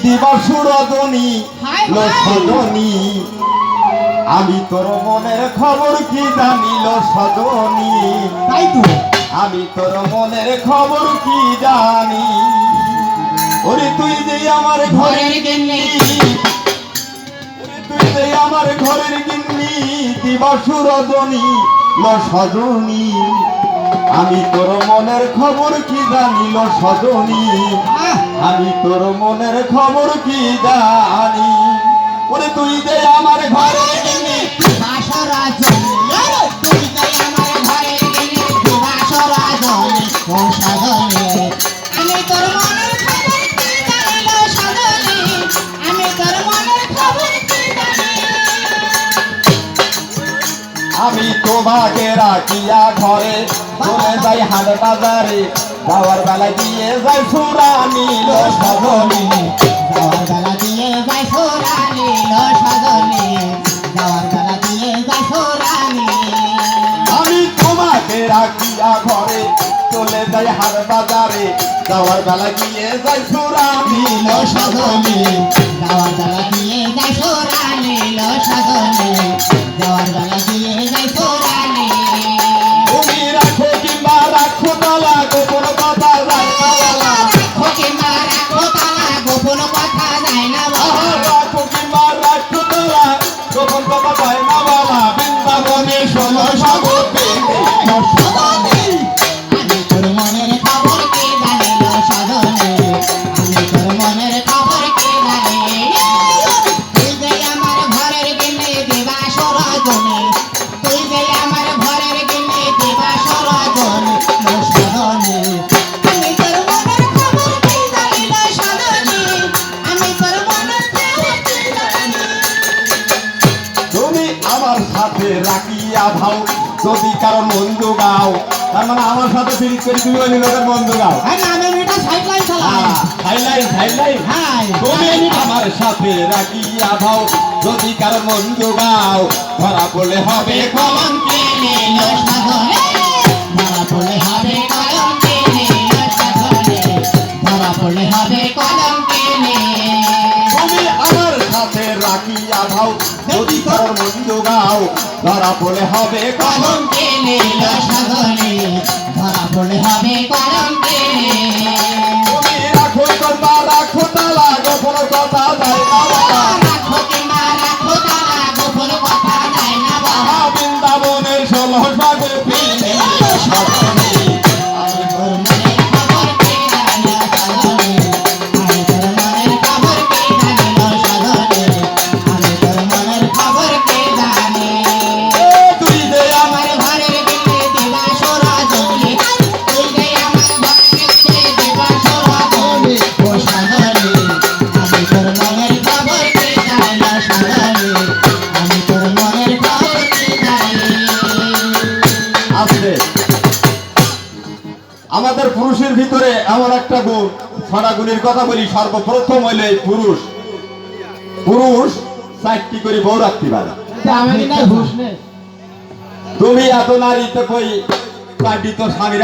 দিবস রজনী সজনী আমি তোর মনের খবর কি জানিল সজনী তাই তো আমি তোর মনের খবর কি জানি ওরে তুই যে আমার ঘরের গিন্নি ওরে তুই যে আমার ঘরের গিন্নি দিবস রজনী সজনী আমি তোর মনের খবর কি জানিল সজনী আমি তোর মনের খবর কি জানি ওরে তুই যে আমার ঘরের গিন্নি বাসরা জনি তুই যে আমার ঘরের গিন্নি বাসরা জনি ও সজনী আমি তোর মনের খবর কি জানিল সজনী আমি তোর মনের খবর কি জানি আমি তোমাকে রাখিয়া ঘরে চলে যাই হাট বাজারে যাওয়ার বেলা দিয়ে যাই সুরা নীল সজনী যাওয়ার বেলা দিয়ে যাই সোরানি লো সজনী যাওয়ার বেলা দিয়ে যাই সোরানি আমি তোমাকে রাখিয়া ঘরে চলে যাই হাট বাজারে যাওয়ার বেলা গিয়ে যাই সুরা নীল লো সজনী সজনী যাওয়ার বেলা দিয়ে যাই সোরানি লো সজনী যাওয়ার বেলা দিয়ে যাই সোরানি তুমি রাখো কিংবা রাখো তালা গোপন কথা যায় না বলা ওকে মারা কোতালা গোপন কথা যায় না বলা রাখো কিংবা রাখো তালা গোপন কথা যায় না বলা বৃন্দাবনে ষোলো সাগর সজনী আমি তোর মনের খবর কে জানি লো সজনী আমি তোর মনের খবর কে জানি তুই যে আমার ঘরের গিন্নি দিবা সরজনী তুই যে আমার ঘরের গিন্নি দিবা সরজনী লো সজনী আমি তোর মনের খবর কে জানি লো সজনী আমি তোর মনের খবর কে জানি তুমি আমার সাথে রাখিয়া ভাও যদি কারো মন্দ গাও তার মানে আমার সাথে ফিরিত করে তুমি ওই লোকের মন্দ গাও হ্যাঁ না আমি এটা সাইডলাইন চালাই হাইলাইট হ্যাঁ তুমি আমার সাথে রাখিয়া ভাও যদি কারো মন্দ গাও ধরা পড়লে হবে কলঙ্কে লো সজনী ধরা পড়লে হবে কলম কেনে লো সজনী ধরা পড়লে হবে কলম কেনে তুমি আমার সাথে রাখিয়া ভাও যদি কারো মন্দ গাও ধরা পড়লে হবে কলম কেনে লো সজনী ধরা পড়লে হবে কলম কেনে তুমি রাখো কথা রাখো তালা গোপন কথা যায় না বলা রাখো কিংবা রাখো তালা গোপন কথা যায় না বলা বৃন্দাবনের ষোলো সাগর ফিরে সজনী আমি তোর মনের খবর কে জানি সজনী আমি তোর মনের খবর কে জানি সজনী আমি তোর মনের খবর কে জানি তুই যে আমার ঘরের গিন্নি দিবা সরজনী তুই যে আমার ঘরের গিন্নি দিবা সরজনী ও সজনী আমি তোর মনের খবর কে জানি সজনী আমি তোর মনের খবর কে জানি আসলে আমাদের পুরুষের ভিতরে এমন একটা গুণ ছটা গুণের কথা বলি সর্বপ্রথম হইলে পুরুষ পুরুষ 4টি করে বউ রাখতে পারে তুমি এত নারী তো কই 4টি তো স্বামী